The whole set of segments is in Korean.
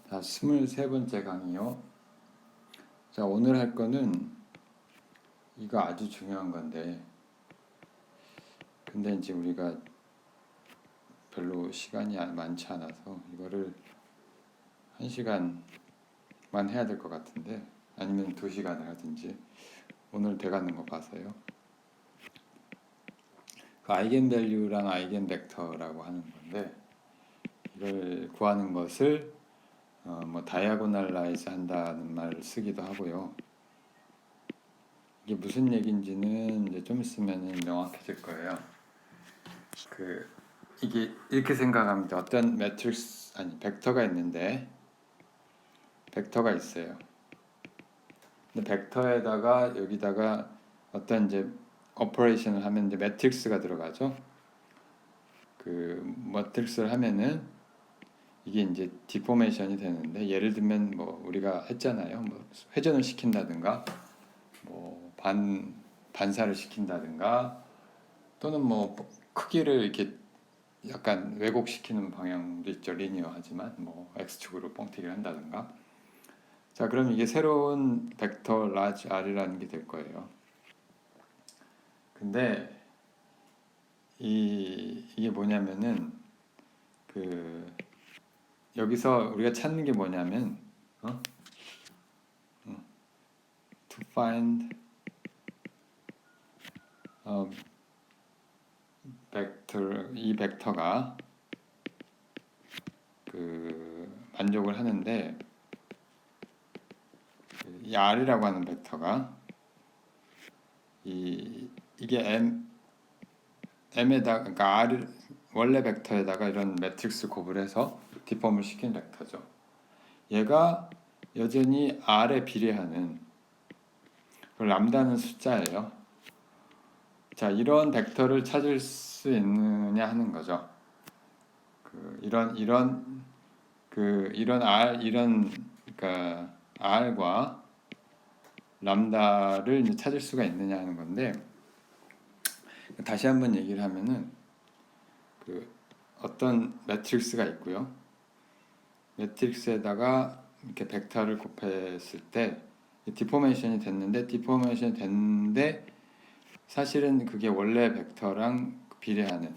자, 23번째 강의요. 자, 오늘 할 거는 이거 아주 중요한 건데, 근데 이제 우리가 별로 시간이 많지 않아서 이거를 1시간만 해야 될 것 같은데, 아니면 2시간을 하든지, 오늘 돼가는 거 봐서요. 그 아이겐밸류랑 아이겐벡터라고 하는 건데, 이걸 구하는 것을 다이아고널라이즈 한다는 말을 쓰기도 하고요. 이게 무슨 얘기인지는 이제 좀 있으면 명확해질 거예요. 이게 이렇게 생각합니다. 어떤 매트릭스 벡터가 있는데 벡터가 있어요. 근데 벡터에다가 여기다가 어떤 이제 오퍼레이션을 하면 이제 매트릭스가 들어가죠. 그 매트릭스를 하면은 이게 이제 디포메이션이 되는데, 예를 들면 뭐 우리가 했잖아요. 뭐 회전을 시킨다든가 뭐 반사를 시킨다든가, 또는 뭐 크기를 이렇게 약간 왜곡시키는 방향도 있죠. 리니어하지만 뭐 x축으로 뻥튀기를 한다든가. 자, 그럼 이게 새로운 벡터 large R이라는 게 될 거예요. 근데 이게 뭐냐면은 여기서 우리가 찾는 게 뭐냐면 to find vector, 이 벡터가 만족을 하는데, 이 R이라고 하는 벡터가 이게 M에다가, 그러니까 R 원래 벡터에다가 이런 매트릭스 곱을 해서 디폼을 시킨 벡터죠. 얘가 여전히 R에 비례하는, 람다는 숫자예요. 자, 이런 벡터를 찾을 수 있느냐 하는 거죠. 그러니까 R과 람다를 이제 찾을 수가 있느냐 하는 건데, 다시 한번 얘기를 하면은 어떤 매트릭스가 있고요. 매트릭스에다가 이렇게 벡터를 곱했을 때 디포메이션이 됐는데 사실은 그게 원래 벡터랑 비례하는,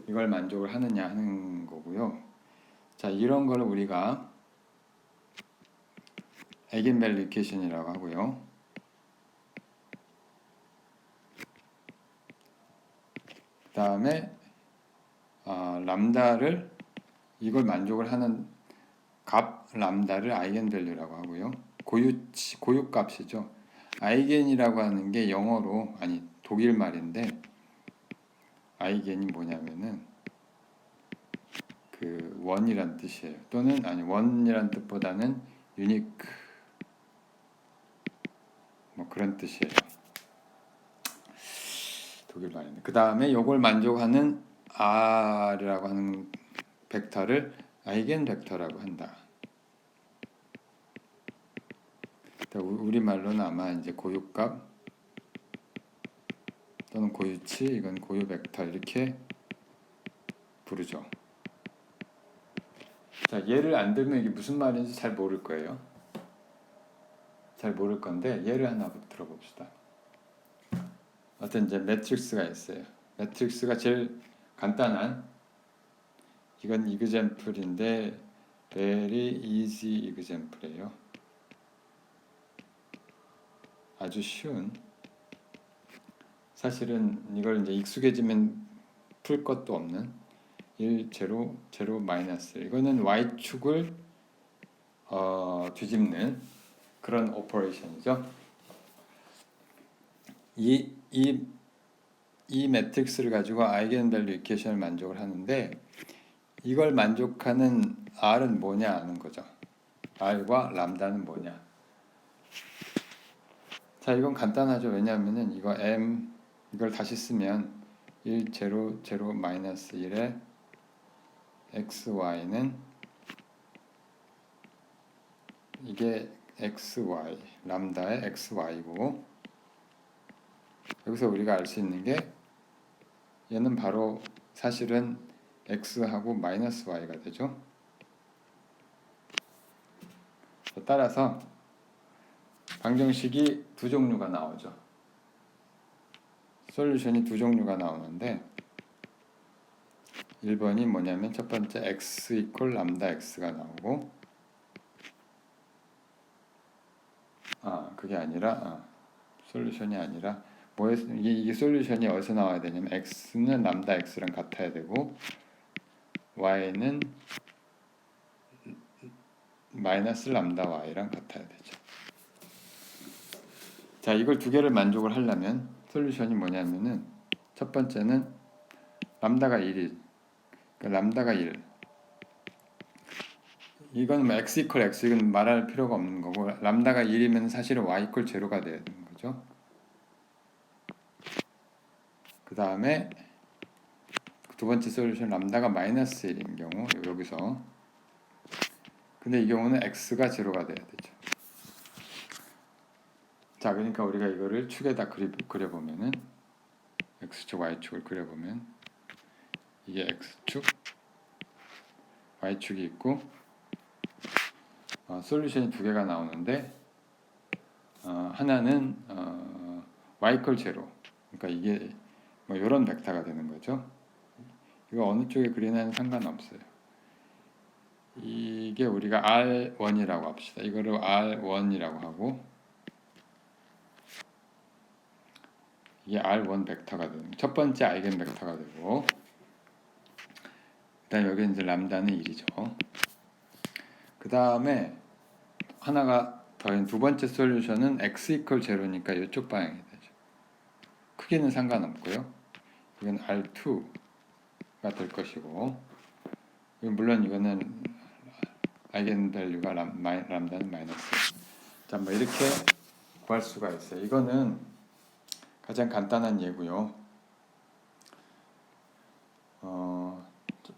이걸 만족을 하느냐 하는 거고요. 자, 이런 걸 우리가 아이겐밸류 이퀘이션이라고 하고요. 그 다음에 람다를, 이걸 만족을 하는 값 람다를 아이겐밸류라고 하고요. 고유값이죠. 아이겐이라고 하는 게 영어로, 독일 말인데, 아이겐이 뭐냐면은 원이란 뜻이에요. 또는 원이란 뜻보다는 유니크, 뭐 그런 뜻이에요. 독일 말인데, 그 다음에 이걸 만족하는 R이라고 하는 벡터를 아이겐 벡터라고 한다. 우리말로는 아마 이제 고유값 또는 고유치, 이건 고유 벡터, 이렇게 부르죠. 자, 예를 안 들면 이게 무슨 말인지 잘 모를 거예요. 잘 모를 건데 예를 하나 들어봅시다. 어떤 이제 매트릭스가 있어요. 매트릭스가 제일 간단한, 이건 example인데 very easy example예요. 아주 쉬운. 사실은 이걸 이제 익숙해지면 풀 것도 없는 1, 0, 0, 마이너스. 이거는 y축을 뒤집는 그런 오퍼레이션이죠. 이 매트릭스를 가지고 아이겐밸류 이퀘이션을 만족을 하는데, 이걸 만족하는 R은 뭐냐 하는 거죠. R과 람다는 뭐냐. 자, 이건 간단하죠. 왜냐하면은 이거 M, 이걸 다시 쓰면 1, 0, 0, 마이너스 1에 xy는 이게 xy, 람다의 xy고, 여기서 우리가 알 수 있는 게 얘는 바로 사실은 x하고 마이너스 y가 되죠. 따라서 방정식이 두 종류가 나오죠. 솔루션이 두 종류가 나오는데 1번이 뭐냐면 첫 번째 x 이퀄 람다 x가 나오고 그게 아니라 솔루션이 아니라 이게 솔루션이 어디서 나와야 되냐면 x는 람다 x랑 같아야 되고 y는 마이너스 람다 y랑 같아야 되죠. 자, 이걸 두 개를 만족을 하려면 솔루션이 뭐냐면은 첫 번째는 람다가 1이 그러니까 람다가 1 이건 뭐 x 이퀄 x 이건 말할 필요가 없는 거고 람다가 1이면 사실은 y 이퀄 제로가 돼야 되는 거죠. 그 다음에 두 번째 솔루션 람다가 마이너스 1인 경우 여기서 근데 이 경우는 x가 제로가 돼야 되죠. 자, 그러니까 우리가 이거를 축에다 그려보면은 x축 y축을 그려보면 이게 x축 y축이 있고 솔루션이 두 개가 나오는데 하나는 y 이퀄 제로 그러니까 이게 뭐 이런 벡터가 되는 거죠. 이거 어느 쪽에 그리냐는 상관없어요. 이게 우리가 R1이라고 합시다. 이거를 R1이라고 하고 이게 R1 벡터가 되는 첫 번째 아이겐 벡터가 되고 일단 여기 이제 람다는 1이죠. 그 다음에 하나가 더인 두 번째 솔루션은 x 이퀄 제로니까 이쪽 방향이 되죠. 크기는 상관없고요. 이건 R2가 될 것이고 물론 이거는 아이겐 밸류가 람다는 마이너스. 자, 뭐 이렇게 구할 수가 있어요. 이거는 가장 간단한 예고요.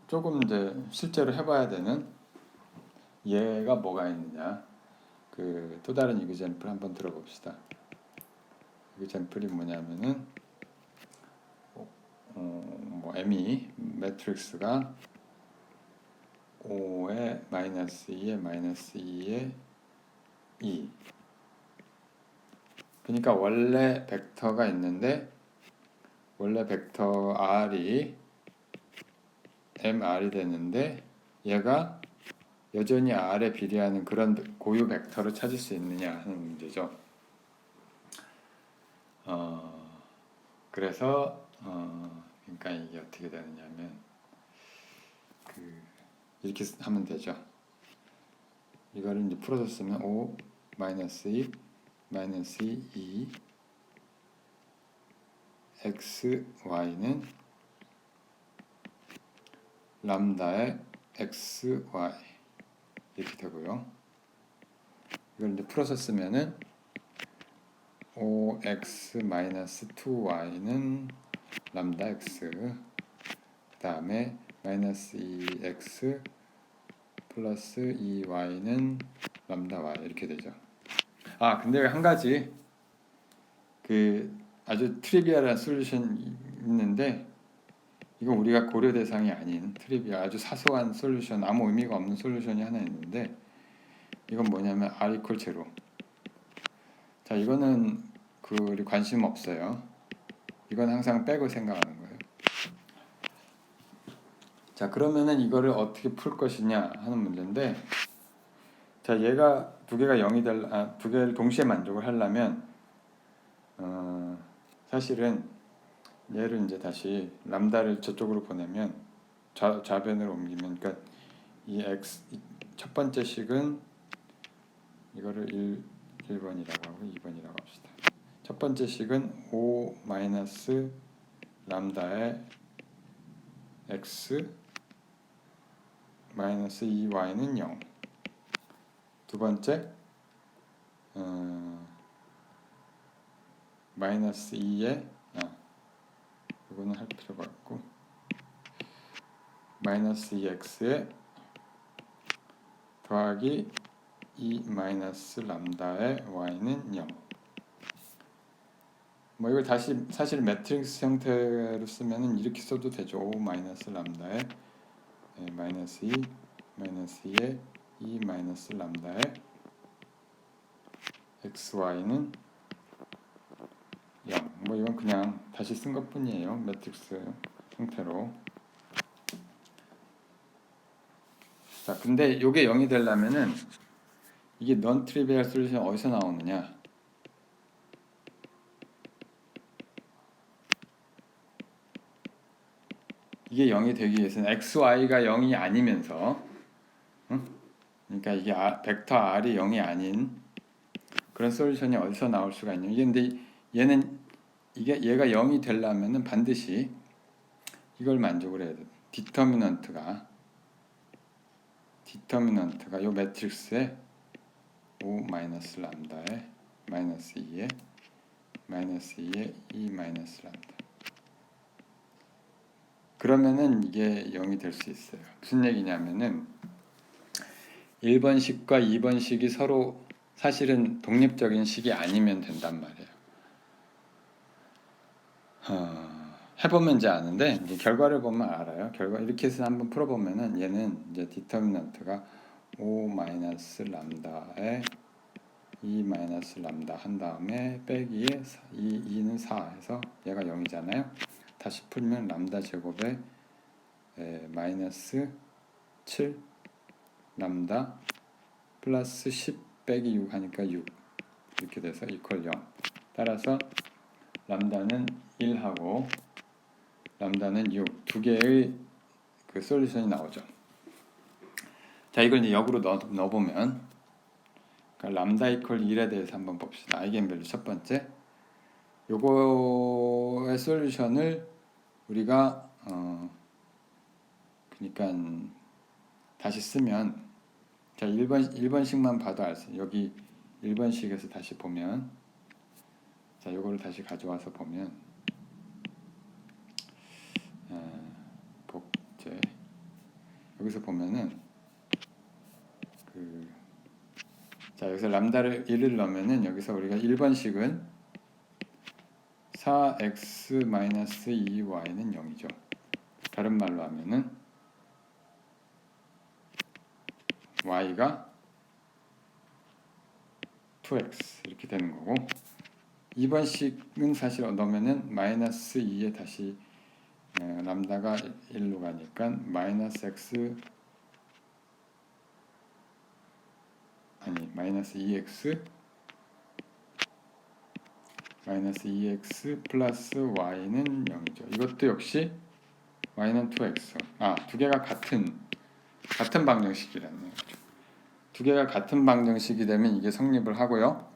조금 이제 실제로 해봐야 되는 예가 뭐가 있느냐. 또 다른 이그젬플 한번 들어봅시다. 이그젬플이 뭐냐면은 ME 매트릭스가 5에 마이너스 2에 마이너스 2에 2 그러니까 원래 벡터가 있는데 원래 벡터 R이 MR이 되는데 얘가 여전히 R에 비례하는 그런 고유 벡터를 찾을 수 있느냐 하는 문제죠. 그래서 그러니까 이게 어떻게 되느냐면 이렇게 하면 되죠. 이거를 이제 풀어서 쓰면 5 마이너스 2 마이너스 2 x y는 람다의 x y 이렇게 되고요. 이걸 이제 풀어서 쓰면은 5x 마이너스 2y는 람다 x 그 다음에 마이너스 2x 플러스 2y는 람다 y 이렇게 되죠. 근데 한 가지 아주 트리비얼한 솔루션이 있는데 이건 우리가 고려 대상이 아닌 트리비얼 아주 사소한 솔루션 아무 의미가 없는 솔루션이 하나 있는데 이건 뭐냐면 r 이퀄 제로. 자, 이거는 우리 관심 없어요. 이건 항상 빼고 생각하는 거예요. 자, 그러면은 이거를 어떻게 풀 것이냐 하는 문제인데 자, 얘가 두 개가 0이 두 개를 동시에 만족을 하려면 사실은 얘를 이제 다시 람다를 저쪽으로 보내면 좌변으로 옮기면 그러니까 이 첫 번째 식은 이거를 1번이라고 하고 2번이라고 합시다. 첫 번째 식은 5 마이너스 람다의 x 마이너스 2y는 0. 두 번째 마이너스 2에 이거는 할 필요가 없고 마이너스 2x에 더하기 2 마이너스 람다의 y는 0. 뭐 이걸 다시 사실 매트릭스 형태로 쓰면은 이렇게 써도 되죠. 5 마이너스 람다의 마이너스 2 마이너스 2에 2 마이너스 람다의 xy는 0. 뭐 이건 그냥 다시 쓴 것뿐이에요. 매트릭스 형태로. 자, 근데 이게 0이 되려면은 이게 non trivial 솔루션이 어디서 나오느냐? 이게 0이 되기 위해서는 xy가 0이 아니면서, 응? 그러니까 이게 벡터 r이 0이 아닌 그런 솔루션이 어디서 나올 수가 있냐? 이게 근데 얘는 얘가 0이 되려면은 반드시 이걸 만족을 해야 돼. 디터미넌트가 이 매트릭스에 5 마이너스 람다에 마이너스 2에 마이너스 2에 2 마이너스 람다. 그러면은 이게 0이 될 수 있어요. 무슨 얘기냐면은 1번식과 2번식이 서로 사실은 독립적인 식이 아니면 된단 말이에요. 해보면 이제 아는데 이제 결과를 보면 알아요. 결과 이렇게 해서 한번 풀어보면은 얘는 이제 디터미넌트가 5 마이너스 람다에 2 마이너스 람다 한 다음에 빼기에 2는 4 해서 얘가 0이잖아요. 다시 풀면 람다 제곱에 마이너스 7 람다 플러스 10 빼기 6 하니까 6 이렇게 돼서 이퀄 0. 따라서 람다는 1하고 람다는 6 두 개의 그 솔루션이 나오죠. 자, 이걸 이제 역으로 넣어보면 그러니까 람다 이퀄 1에 대해서 한번 봅시다. 아이겐밸류 첫 번째. 요거의 솔루션을 우리가 그러니까 다시 쓰면 자 1번식만 봐도 알 수 있어요. 여기 1번식에서 다시 보면 자 요거를 다시 가져와서 보면 복제 여기서 보면은 자 여기서 람다를 1을 넣으면은 여기서 우리가 1번식은 4x-2y는 0이죠. 다른 말로 하면은 y가 2x 이렇게 되는 거고 2번식은 사실 넣으면은 마이너스 2에 다시 람다가 1로 가니까 마이너스 x 아니 마이너스 2x 플러스 y는 0이죠. 이것도 역시 y는 2x. 두 개가 같은 방정식이라는 거죠. 두 개가 같은 방정식이 되면 이게 성립을 하고요.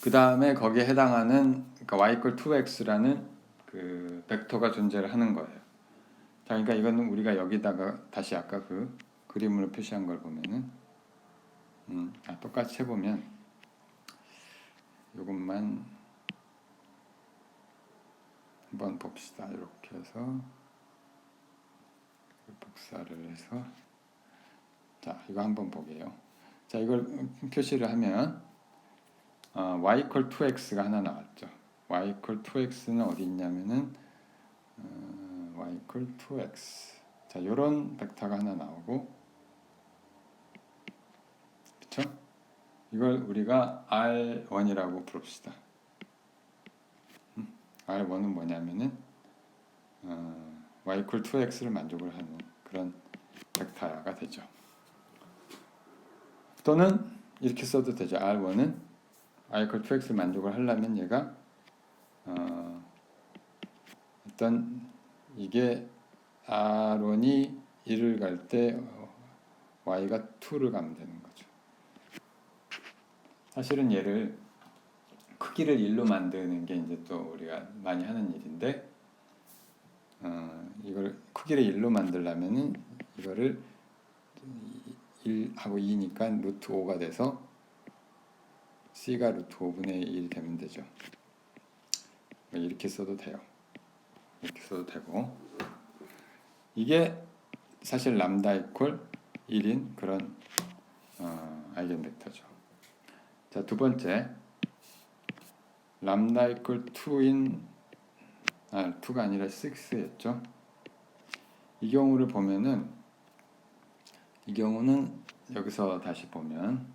그 다음에 거기에 해당하는 그러니까 y equal 2x라는 그 벡터가 존재를 하는 거예요. 자, 그러니까 이거는 우리가 여기다가 다시 아까 그 그림으로 표시한 걸 보면은 똑같이 해보면 이것만 한번 봅시다. 이렇게 해서 복사를 해서 자 이거 한번 보게요. 자 이걸 표시를 하면 y equal 2x가 하나 나왔죠. y equal 2x는 어디 있냐면은 y equal 2x 자 요런 벡터가 하나 나오고 그쵸? 이걸 우리가 R1이라고 부릅시다. R1은 뭐냐면은 y equal 2x를 만족을 하는 그런 벡터가 되죠. 또는 이렇게 써도 되죠. R1은 y equal 2x를 만족을 하려면 얘가 어떤 이게 R1이 1을 갈 때 y가 2를 가면 되는 거죠. 사실은 얘를 크기를 1로 만드는 게 이제 또 우리가 많이 하는 일인데 이걸 크기를 1로 만들려면은 이거를 1하고 2니까 루트 5가 돼서 c가 루트 5분의 1이 되면 되죠. 이렇게 써도 돼요. 이렇게 써도 되고 이게 사실 람다 이퀄 1인 그런 아이겐 벡터죠. 자, 두 번째 람다 이퀄 2인 2가 아니라 6였죠. 이 경우를 보면은 이 경우는 여기서 다시 보면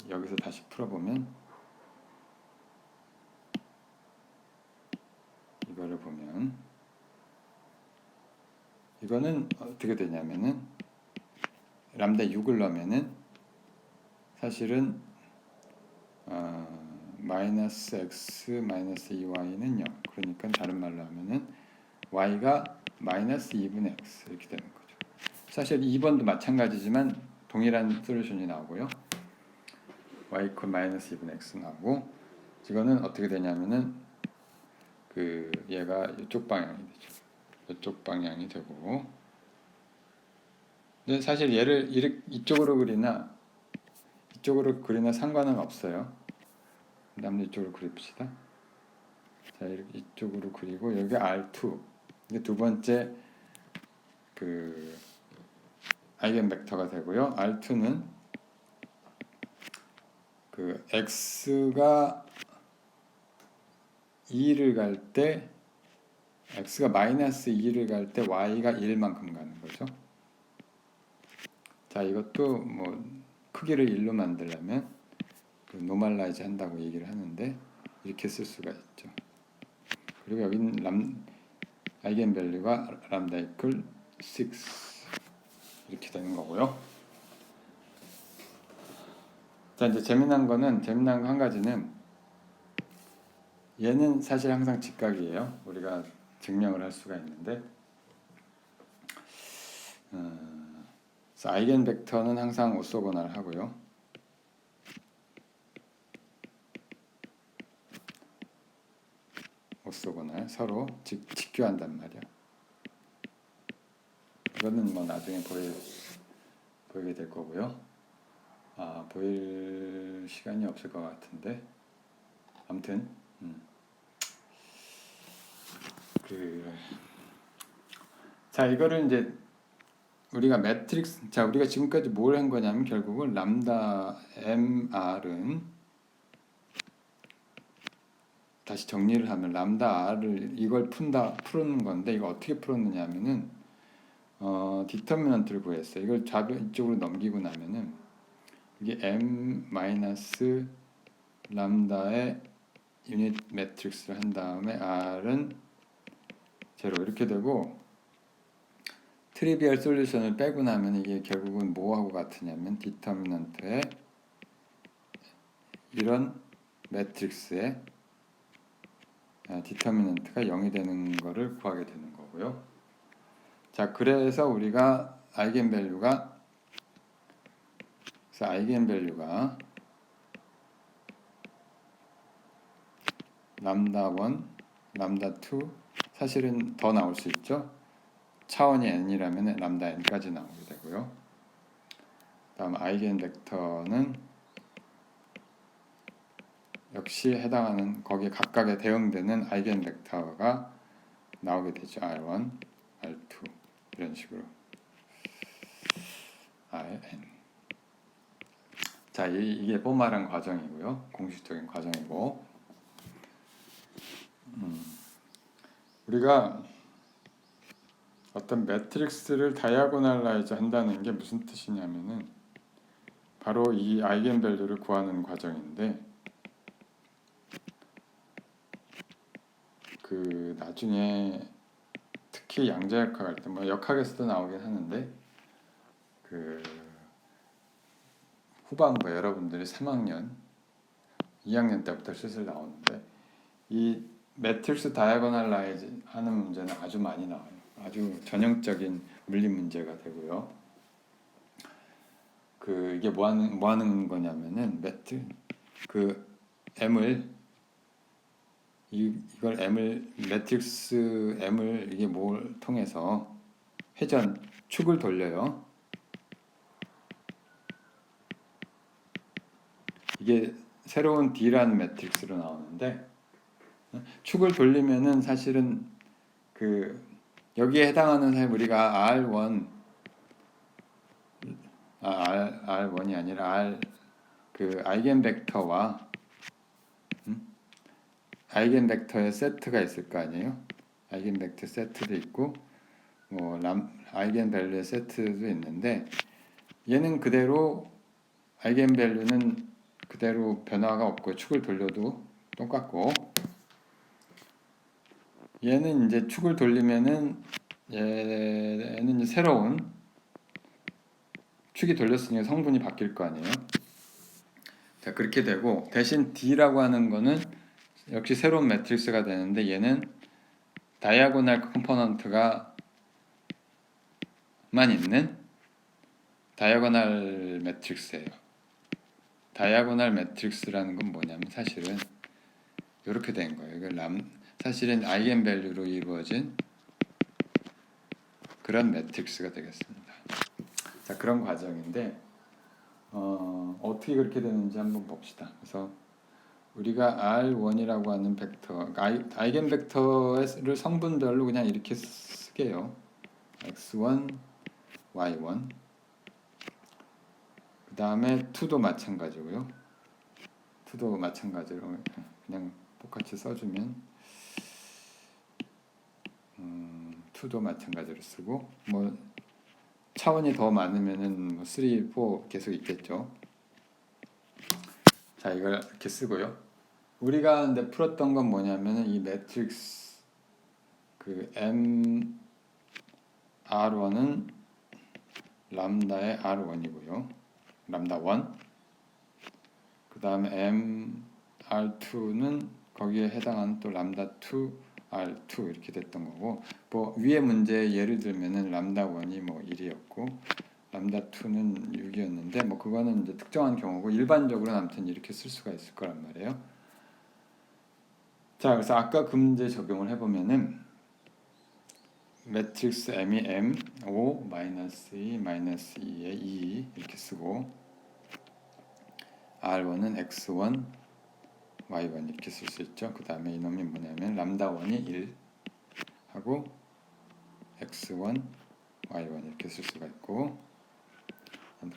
여기서 다시 풀어보면 이거를 보면 이거는 어떻게 되냐면은 람다 6을 넣으면은 사실은 마이너스 x 마이너스 2y는 0. 그러니까 다른 말로 하면은 y가 마이너스 2분의 x 이렇게 되는 거죠. 사실 2번도 마찬가지지만 동일한 솔루션이 나오고요. y 이퀄 마이너스 2분의 x 나오고 이거는 어떻게 되냐면은 그 얘가 이쪽 방향이 되죠. 이쪽 방향이 되고 근데 사실 얘를 이쪽으로 그리나 이쪽으로 그리나 상관은 없어요. 그 다음에 이쪽으로 그립시다. 자, 이렇게 이쪽으로 그리고 여기 R2 이게 두 번째 그 아이겐 벡터가 되고요. R2는 그 x가 2를 갈 때 x가 마이너스 2를 갈 때 y가 1만큼 가는 거죠. 자, 이것도 뭐 크기를 1로 만들려면 그 노멀라이즈 한다고 얘기를 하는데 이렇게 쓸 수가 있죠. 그리고 여기는 아이겐 밸류가 람다 이퀄 6 이렇게 되는 거고요. 자, 이제 재미난 거 한 가지는 얘는 사실 항상 직각이에요. 우리가 증명을 할 수가 있는데 그래서 아이겐 벡터는 항상 오소고날 하고요. 오소고날 서로 직교한단 말이야. 이거는 뭐 나중에 보이게 될 거고요. 보일 시간이 없을 것 같은데 아무튼 자, 이거를 이제 우리가 매트릭스 우리가 지금까지 뭘 한 거냐면 결국은 람다 mr은 다시 정리를 하면 람다 r을 이걸 푸는 건데 이거 어떻게 풀었느냐면은 디터미넌트를 구했어요. 이걸 이쪽으로 넘기고 나면은 이게 m 마이너스 람다의 유닛 매트릭스를 한 다음에 r은 제로 이렇게 되고 트리비얼 솔루션을 빼고 나면 이게 결국은 뭐하고 같으냐면 디터미넌트의 이런 매트릭스의 디터미넌트가 0이 되는 거를 구하게 되는 거고요. 자, 그래서 우리가 아이겐 밸류가 람다 1, 람다 2 사실은 더 나올 수 있죠. 차원이 n이라면 람다 n까지 나오게 되고요. 다음 아이겐 벡터는 역시 해당하는 거기에 각각에 대응되는 아이겐 벡터가 나오게 되죠. R1, R2 이런 식으로 Rn. 자, 이게 포멀한 과정이고요. 공식적인 과정이고 우리가 어떤 매트릭스를 다이아고널라이즈 한다는 게 무슨 뜻이냐면은 바로 이 아이겐 밸류를 구하는 과정인데 그 나중에 특히 양자역학 할 때 뭐 역학에서도 나오긴 하는데 그 후반부 여러분들이 3학년 2학년 때부터 슬슬 나오는데 이 매트릭스 다이아고널라이즈 하는 문제는 아주 많이 나와요. 아주 전형적인 물리 문제가 되고요. 이게 뭐 하는 거냐면은 매트릭스 m을 이게 뭘 통해서 축을 돌려요. 이게 새로운 D라는 매트릭스로 나오는데 축을 돌리면은 사실은 여기에 해당하는 사람 우리가 R1이 아니라 아이겐 벡터와 아이겐 벡터의 세트가 있을 거 아니에요. 아이겐 벡터 세트도 있고 뭐 아이겐 밸류의 세트도 있는데 얘는 그대로 아이겐 밸류는 그대로 변화가 없고 축을 돌려도 똑같고, 얘는 이제 축을 돌리면은 얘는 이제 새로운 축이 돌렸으니까 성분이 바뀔 거 아니에요. 자, 그렇게 되고, 대신 D라고 하는 거는 역시 새로운 매트릭스가 되는데, 얘는 다이아고널 컴포넌트가 만 있는 다이아고널 매트릭스예요. 다이아고널 매트릭스라는 건 뭐냐면 사실은 이렇게 된 거예요. 이걸 사실은 아이겐 밸류로 이루어진 그런 매트릭스가 되겠습니다. 자, 그런 과정인데 어떻게 그렇게 되는지 한번 봅시다. 그래서 우리가 R1이라고 하는 벡터, 아이겐 벡터를 성분별로 그냥 이렇게 쓰게요. X1, Y1. 그 다음에 2도 마찬가지고요. 2도 마찬가지로 그냥 똑같이 써주면 2도 마찬가지로 쓰고, 뭐 차원이 더 많으면은 뭐 3, 4 계속 있겠죠. 자, 이걸 이렇게 쓰고요. 우리가 근데 풀었던 건 뭐냐면은 이 매트릭스 그 MR1은 람다의 R1이고요. 람다 1. 그 다음에 MR2는 거기에 해당하는 또 람다 2, R2 이렇게 됐던 거고, 뭐 위에 문제 예를 들면은 람다 1이 뭐 1이었고 람다 2는 6이었는데 뭐 그거는 이제 특정한 경우고, 일반적으로는 아무튼 이렇게 쓸 수가 있을 거란 말이에요. 자, 그래서 아까 그 문제 적용을 해보면은 매트릭스 M이 M, O, -2, -2에 2 이렇게 쓰고, R1은 X1, Y1 이렇게 쓸 수 있죠. 그 다음에 이놈이 뭐냐면 람다 1이 1 하고 X1, Y1 이렇게 쓸 수가 있고,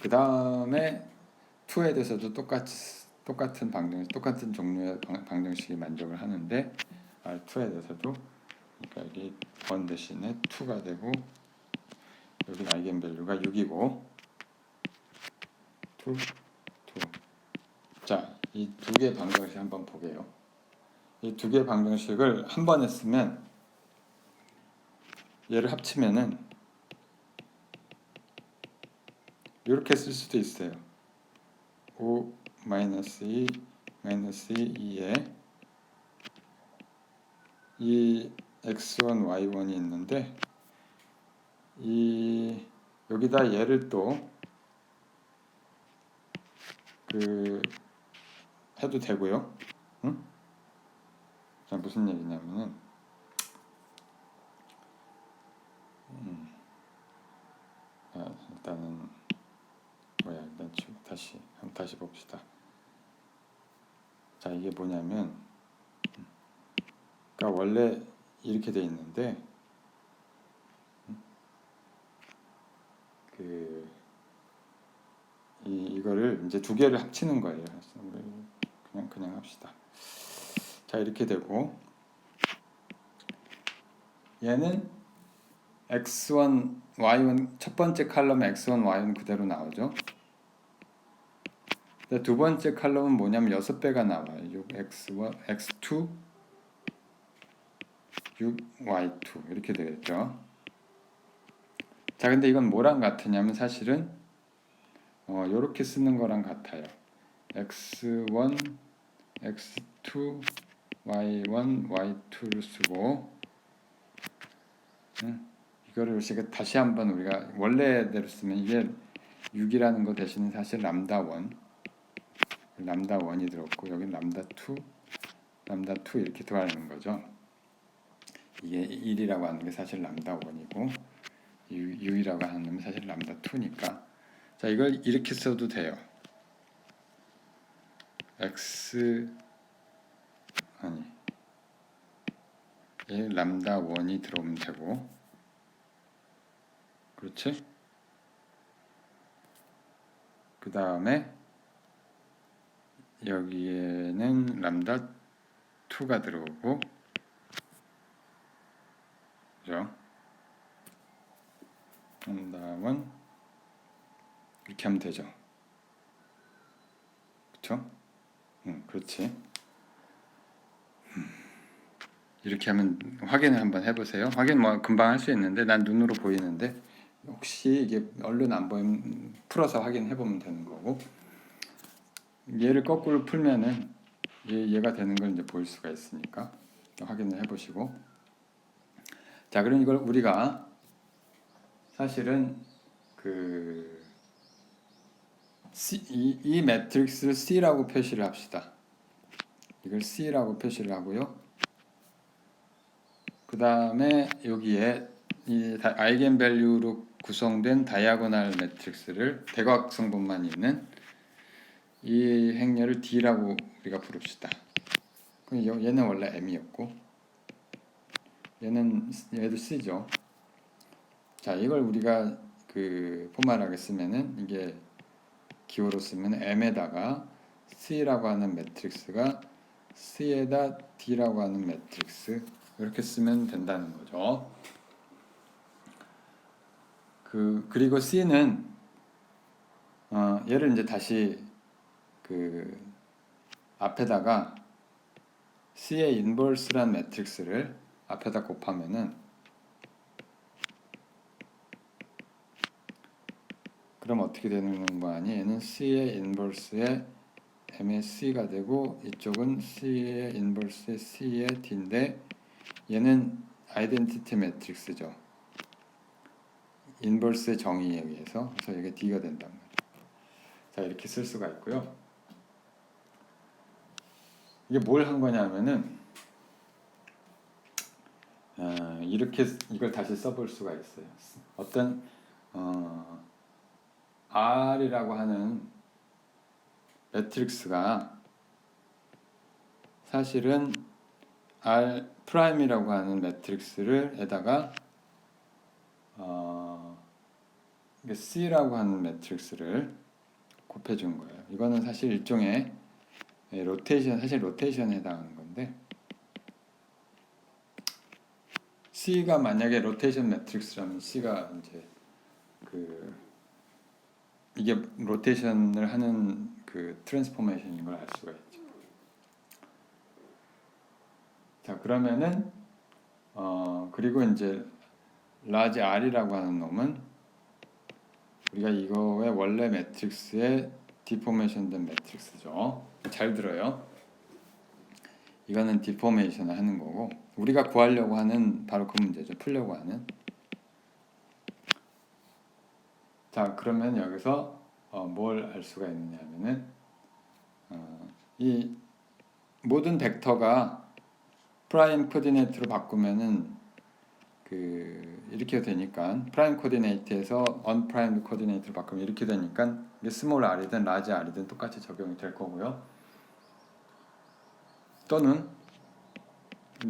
그 다음에 2에 대해서도 똑같은 종류의 방정식이 만족을 하는데, R2에 대해서도 그러니까 여기 1 대신에 2가 되고, 여기 아이겐 밸류가 6이고 2, 2. 자, 이 두 개의 방정식 한번 보게요. 이 두 개의 방정식을 한 번 했으면 얘를 합치면은 이렇게 쓸 수도 있어요. 5 -2 -2에 이 x1, y1이 있는데, 이 여기다 얘를 또 그 해도 되고요. 응? 자, 무슨 얘기냐면은 일단은 일단 다시 봅시다. 자, 이게 뭐냐면, 그러니까 원래 이렇게 돼 있는데 이거를 이제 두 개를 합치는 거예요. 그냥 합시다. 자, 이렇게 되고, 얘는 x1, y1 첫 번째 칼럼에 x1, y1 그대로 나오죠. 근데 두 번째 칼럼은 뭐냐면 6배가 나와요. 6x1, x2, 6y2 이렇게 되겠죠. 자, 근데 이건 뭐랑 같으냐면 사실은 요렇게 쓰는 거랑 같아요. x1, x2, y1, y2를 쓰고, 이거를 다시 한번 우리가 원래대로 쓰면 이게 6이라는 거 대신에 사실 람다 1이 들었고, 여기 람다 2 이렇게 들어가는 거죠. 이게 1이라고 하는 게 사실 람다 1이고 6이라고 하는 놈이 사실 람다 2니까, 자, 이걸 이렇게 써도 돼요. 람다 1이 들어오면 되고, 그렇지? 그 다음에 여기에는 람다 2가 들어오고, 그죠? 람다 1 이렇게 하면 되죠. 그쵸? 그렇지. 이렇게 하면 확인을 한번 해보세요. 확인 뭐 금방 할 수 있는데 난 눈으로 보이는데 혹시 이게 얼른 안 보이면 풀어서 확인해 보면 되는 거고, 얘를 거꾸로 풀면은 얘가 되는 걸 이제 볼 수가 있으니까 확인을 해보시고. 자, 그럼 이걸 우리가 사실은 그 이 매트릭스를 C라고 표시를 합시다. 이걸 C라고 표시를 하고요. 그 다음에 여기에 이 아이겐밸류로 구성된 다이아고널 매트릭스를 대각성분만 있는 이 행렬을 D라고 우리가 부릅시다. 그럼 얘는 원래 M이었고 얘도 C죠. 자, 이걸 우리가 그 포멀하게 쓰면은 이게 기호로 쓰면 M에다가 C라고 하는 매트릭스가 C에다 D라고 하는 매트릭스, 이렇게 쓰면 된다는 거죠. 그리고 C는 얘를 이제 다시 그 앞에다가 C의 인버스란 매트릭스를 앞에다 곱하면은, 그럼 어떻게 되는 거 아니? 얘는 C의 인버스의 M의 C가 되고 이쪽은 C의 인버스의 C의 D인데 얘는 아이덴티티 매트릭스죠. 인버스의 정의에 의해서. 그래서 이게 D가 된단 말이에요. 자, 이렇게 쓸 수가 있고요. 이게 뭘 한 거냐면은 이렇게 이걸 다시 써볼 수가 있어요. 어떤 R이라고 하는 매트릭스가 사실은 R 프라임이라고 하는 매트릭스를 에다가 C라고 하는 매트릭스를 곱해준 거예요. 이거는 사실 일종의 로테이션에 해당하는 건데, C가 만약에 로테이션 매트릭스라면 C가 이제 이게 로테이션을 하는 그 트랜스포메이션인 걸 알 수가 있죠. 자, 그러면은 그리고 이제 라지 R이라고 하는 놈은 우리가 이거의 원래 매트릭스의 디포메이션 된 매트릭스죠. 잘 들어요. 이거는 디포메이션을 하는 거고, 우리가 구하려고 하는 바로 그 문제죠. 풀려고 하는. 자, 그러면 여기서 뭘 알 수가 있느냐면은 이 모든 벡터가 프라임 코디네이트로 바꾸면은 이렇게 되니까, 프라임 코디네이트에서 언프라임 코디네이트로 바꾸면 이렇게 되니까 이게 스몰 r이든 라지 r이든 똑같이 적용이 될 거고요. 또는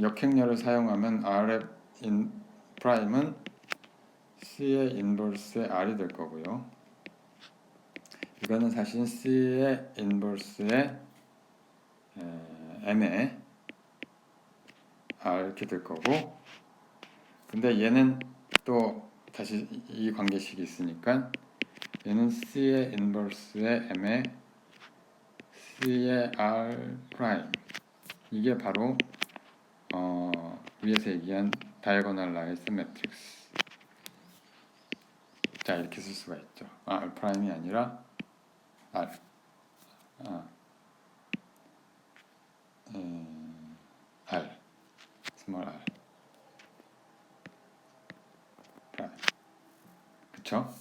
역행렬을 사용하면 R의 프라임은 C의 인버스의 R이 될 거고요. 이거는 사실 C의 인버스의 M의 R 이렇게 될 거고, 근데 얘는 또 다시 이 관계식이 있으니까 얘는 C의 인버스의 M의 C의 R 프라임, 이게 바로 위에서 얘기한 다이아고널라이즈 매트릭스. 자, 이렇게 쓸 수가 있죠. R 프라임이 아니라 R, R, 스몰 R 프라임. 그쵸?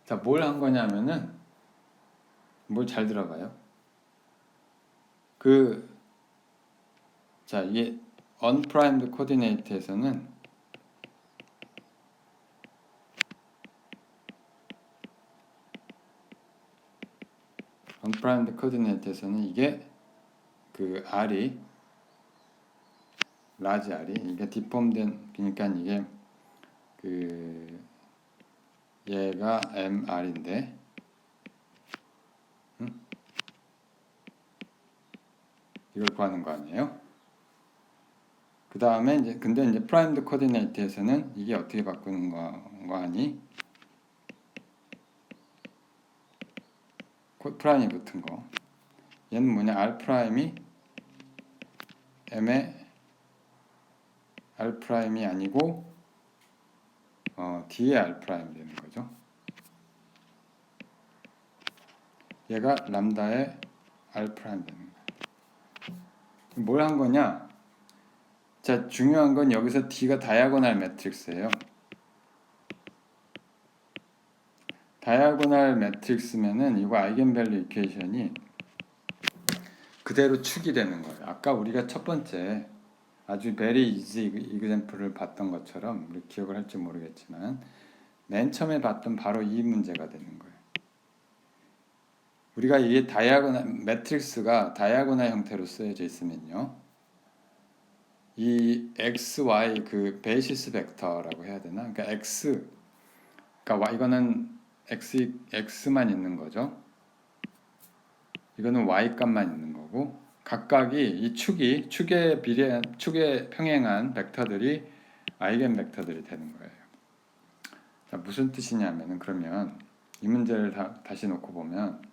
자, 뭘 한 거냐면은, 뭘 잘 들어봐요. 자, 이게 unprimed coordinate에서는 이게 R이 라지 R이 이게 디폼된, 그러니까 이게 얘가 MR인데 이걸 구하는 거 아니에요? 그 다음에 이제 근데 이제 프라임드 코디네이트에서는 이게 어떻게 바꾸는 거 아니? 프라임이 붙은 거. 얘는 뭐냐? R 프라임이 M의 R 프라임이 아니고 D의 R 프라임이 되는 거죠. 얘가 람다의 R 프라임 되는 거예요. 뭘 한 거냐? 자, 중요한 건 여기서 D가 다이아고날 매트릭스예요. 다이아고날 매트릭스면은 이거 아이겐밸류 이퀘이션이 그대로 축이 되는 거예요. 아까 우리가 첫 번째 아주 베리 이지 이그젬플을 봤던 것처럼 우리 기억을 할지 모르겠지만 맨 처음에 봤던 바로 이 문제가 되는 거예요. 우리가 이게 다이아고날 매트릭스가 다이아고날 형태로 쓰여져 있으면요. 이 x, y 그 베이시스 벡터라고 해야 되나? 그러니까 x 그러니까 이거는 x만 있는 거죠. 이거는 y 값만 있는 거고 각각이 이 축에 평행한 벡터들이 아이겐 벡터들이 되는 거예요. 자, 무슨 뜻이냐면은 그러면 이 문제를 다시 놓고 보면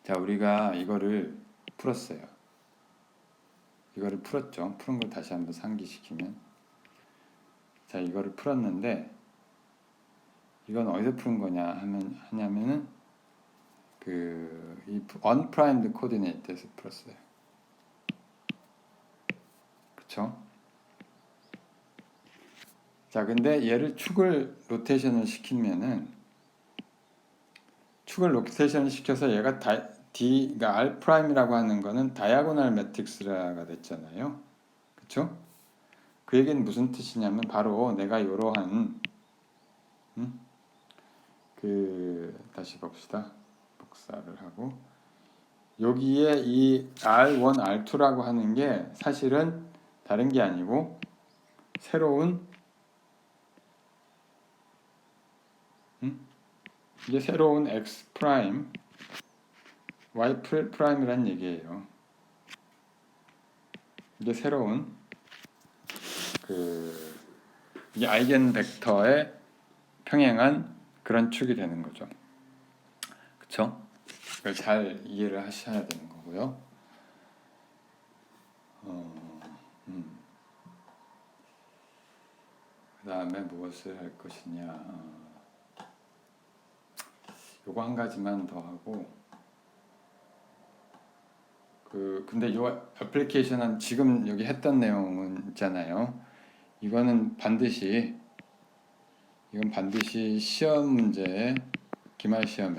자, 우리가 이거를 풀었어요. 이거를 풀었죠. 푸른 걸 다시 한번 상기시키면 자, 이거를 풀었는데 이건 어디서 푸른 거냐 하냐면은 이 unprimed coordinate에서 풀었어요. 그쵸? 자, 근데 얘를 축을 로테이션을 시켜서 얘가 그러니까 R 프라임이라고 하는 거는 다이아고날 매트릭스가 됐잖아요. 그쵸? 그 얘기는 무슨 뜻이냐면 바로 내가 이러한 다시 봅시다. 복사를 하고 여기에 이 R1, R2라고 하는 게 사실은 다른 게 아니고 이게 새로운 X 프라임, Y 프라임이란 얘기예요. 이게 새로운 이게 아이겐 벡터에 평행한 그런 축이 되는 거죠. 그쵸? 그걸 잘 이해를 하셔야 되는 거고요. 그 다음에 무엇을 할 것이냐. 요거 한 가지만 더 하고 근데 이 애플리케이션은 지금 여기 했던 내용은 있잖아요. 이건 반드시 시험 문제에 기말 시험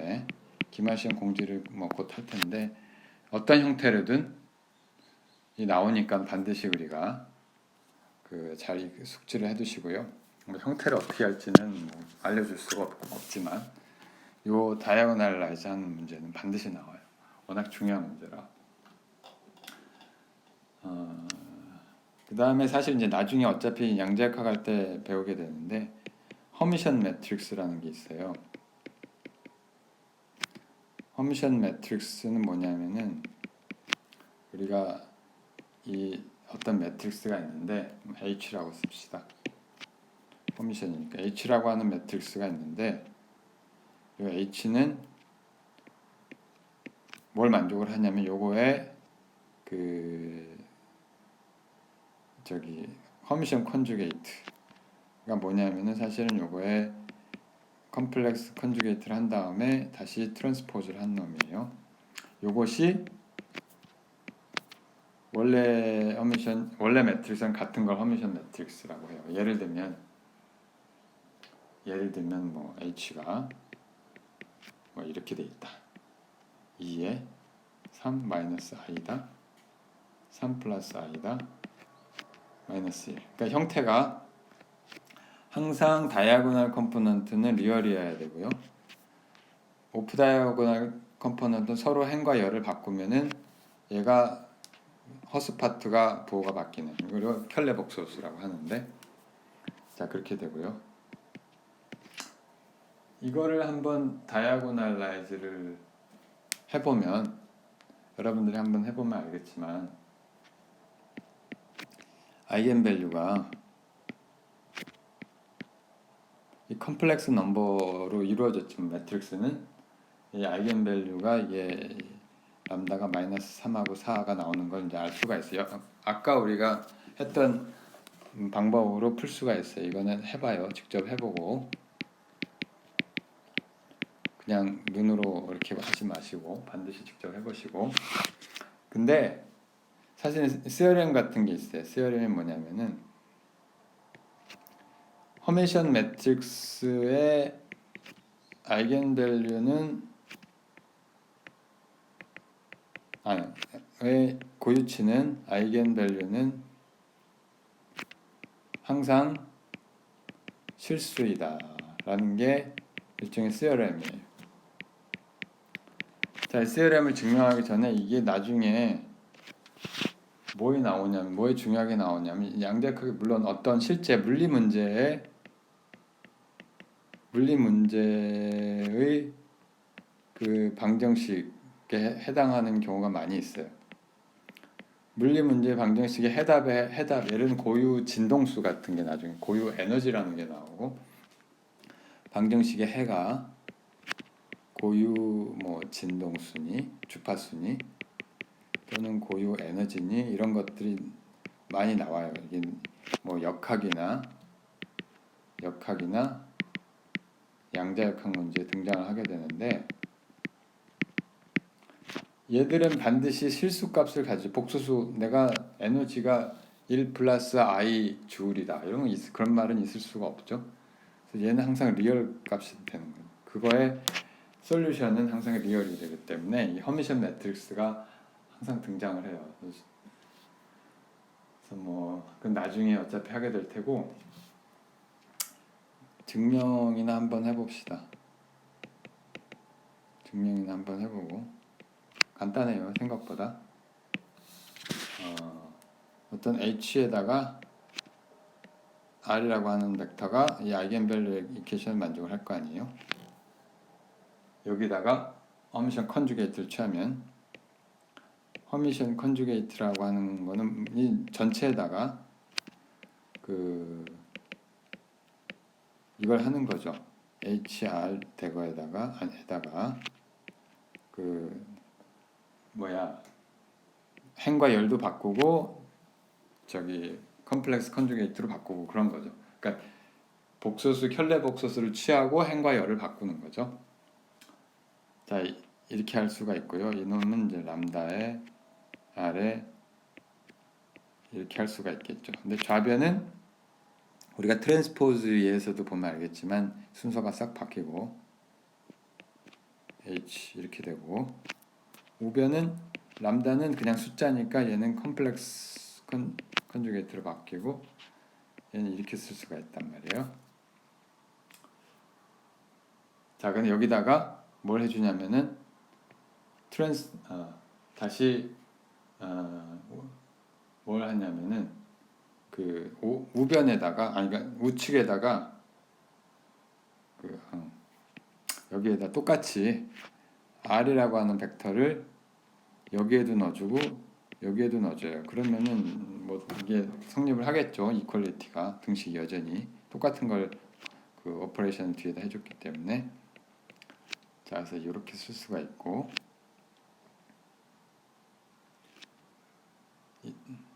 공지를 곧 할 텐데 어떤 형태로든 나오니까 반드시 우리가 잘 숙지를 해두시고요. 형태를 어떻게 할지는 알려줄 수가 없지만 요 다이아고날라이즈 하는 문제는 반드시 나와요. 워낙 중요한 문제라. 그 다음에 사실 이제 나중에 어차피 양자역학 할 때 배우게 되는데 허미션 매트릭스라는 게 있어요. 허미션 매트릭스는 뭐냐면은 우리가 이 어떤 매트릭스가 있는데 H라고 씁시다. 허미션이니까 H라고 하는 매트릭스가 있는데 이 H는 뭘 만족을 하냐면 요거에 허미션 컨주게이트가 뭐냐면은 사실은 요거에 컴플렉스 컨주게이트를 한 다음에 다시 트랜스포즈를 한 놈이에요. 요것이 원래 매트릭스는 같은 걸 허미션 매트릭스라고 해요. 예를 들면 H가 이렇게 돼 있다. 2에 3 마이너스 i다. 3 플러스 i다. 마이너스 1. 그러니까 형태가 항상 다이아고널 컴포넌트는 리얼이어야 되고요. 오프 다이아고널 컴포넌트는 서로 행과 열을 바꾸면은 얘가 허스 파트가 부호가 바뀌는 그리고 켤레 복소수라고 하는데 자 그렇게 되고요. 이거를 한번 다이아고날라이즈를 해보면 여러분들이 한번 해보면 알겠지만 아이겐밸류가 이 컴플렉스 넘버로 이루어졌지만 매트릭스는 이 아이겐밸류가 이게 람다가 마이너스 3하고 4가 나오는 걸 이제 알 수가 있어요. 아까 우리가 했던 방법으로 풀 수가 있어요. 이거는 해봐요. 직접 해보고 그냥 눈으로 이렇게 하지 마시고 반드시 직접 해보시고. 근데 사실 스어렘 같은 게 있어요. 스어렘이 뭐냐면은 허메이션 매트릭스의 아이겐밸류는 의 고유치는 아이겐밸류는 항상 실수이다 라는 게 일종의 스어렘이에요. 자, 이 스어렘을 증명하기 전에 이게 나중에 뭐에 나오냐면, 뭐에 중요하게 나오냐면 양대역학이 물론 어떤 실제 물리 문제의 그 방정식에 해당하는 경우가 많이 있어요. 물리 문제 방정식의 해답, 예를 들면 고유 진동수 같은 게 나중에 고유 에너지라는 게 나오고, 방정식의 해가 고유 뭐 진동수니 주파수니 또는 고유 에너지니 이런 것들이 많이 나와요. 이게 뭐 역학이나 양자역학 문제에 등장을 하게 되는데, 얘들은 반드시 실수값을 가지고 복소수, 내가 에너지가 1 플러스 I 줄이다 이런 거 그런 말은 있을 수가 없죠. 그래서 얘는 항상 리얼 값이 되는 거예요. 그거의 솔루션은 항상 리얼이 되기 때문에 이 허미션 매트릭스가 항상 등장을 해요. 그래서 뭐 그건 나중에 어차피 하게 될 테고, 증명이나 한번 해봅시다. 증명이나 한번 해보고, 간단해요 생각보다. 어떤 H에다가 R이라고 하는 벡터가 이 아이겐밸류 이퀘션을 만족을 할 거 아니에요. 여기다가 허미션 컨주게이트를 취하면, 허미션 컨주게이트라고 하는 거는 이 전체에다가 이걸 하는 거죠. HR 대거에다가 행과 열도 바꾸고 저기 컴플렉스 컨주게이트로 바꾸고 그런 거죠. 그러니까 복소수 켤레 복소수를 취하고 행과 열을 바꾸는 거죠. 자, 이렇게 할 수가 있고요. 이놈은 이제 람다에 R에 이렇게 할 수가 있겠죠. 근데 좌변은 우리가 트랜스포즈에서도 보면 알겠지만 순서가 싹 바뀌고 H 이렇게 되고, 우변은 람다는 그냥 숫자니까 얘는 컴플렉스 컨주게이트로 바뀌고 얘는 이렇게 쓸 수가 있단 말이에요. 자, 근데 여기다가 뭘 해주냐면은 뭘 하냐면은 그 우변에다가 그러니까 우측에다가 여기에다 똑같이 R이라고 하는 벡터를 여기에도 넣어주고 여기에도 넣어줘요. 그러면은 뭐 이게 성립을 하겠죠. 이퀄리티가 등식이 여전히 똑같은 걸 그 오퍼레이션 뒤에다 해줬기 때문에. 자, 그래서 이렇게 쓸 수가 있고,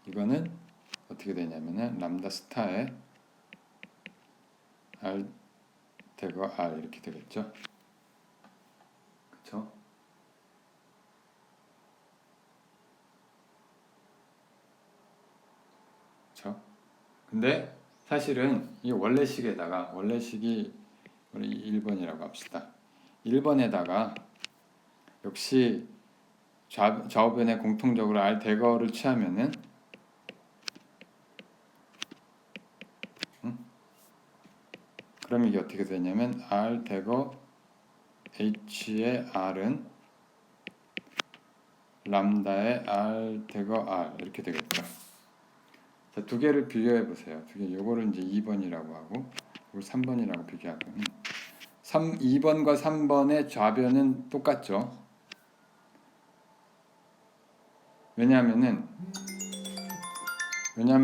이거는 어떻게 되냐면은 람다 스타에 R 대거 R 이렇게 되겠죠. 그렇죠? 그렇죠? 근데 사실은 이 원래식이 우리 1번이라고 합시다. 1번에다가 역시 좌우변에 공통적으로 R 대거를 취하면은 그럼 이게 어떻게 되냐면 R 대거 H의 R은 람다의 R 대거 R 이렇게 되겠죠. 자, 두 개를 비교해 보세요. 요거를 이제 2번이라고 하고 이걸 3번이라고 비교하고 2번과 3번의 좌변은 똑같죠. 왜냐하면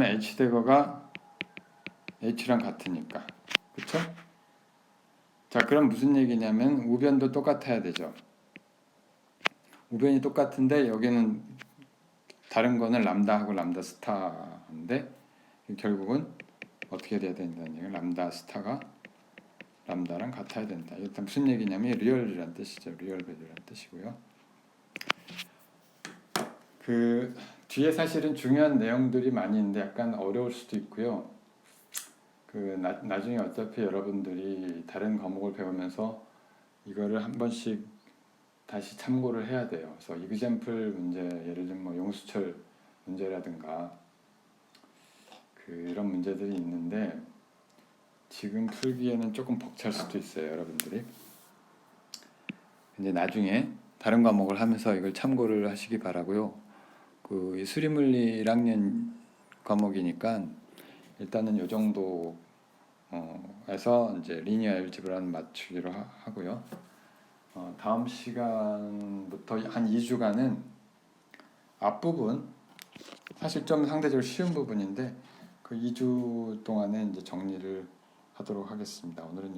H 대거가 H랑 같으니까. 그쵸? 자, 그럼 무슨 얘기냐면 우변도 똑같아야 되죠. 우변이 똑같은데 여기는 다른 거는 람다하고 람다 스타인데 결국은 어떻게 돼야 된다는 얘기예요. 람다 스타가 람다랑 같아야 된다. 일단 무슨 얘기냐면 리얼이란 뜻이죠. 리얼 밸류란 뜻이고요. 그 뒤에 사실은 중요한 내용들이 많이 있는데 약간 어려울 수도 있고요. 그 나중에 어차피 여러분들이 다른 과목을 배우면서 이거를 한 번씩 다시 참고를 해야 돼요. 그래서 이그젬플 문제, 예를 들면 뭐 용수철 문제라든가 그런 문제들이 있는데 지금 풀기에는 조금 벅찰 수도 있어요, 여러분들이. 근데 나중에 다른 과목을 하면서 이걸 참고를 하시기 바라고요. 그 수리물리 1학년 과목이니까 일단은 요 정도 에서 이제 리니어 알제브라는 맞추기로 하고요. 다음 시간부터 한 2주간은 앞부분 사실 좀 상대적으로 쉬운 부분인데 그 2주 동안에 이제 정리를 하도록 하겠습니다. 오늘은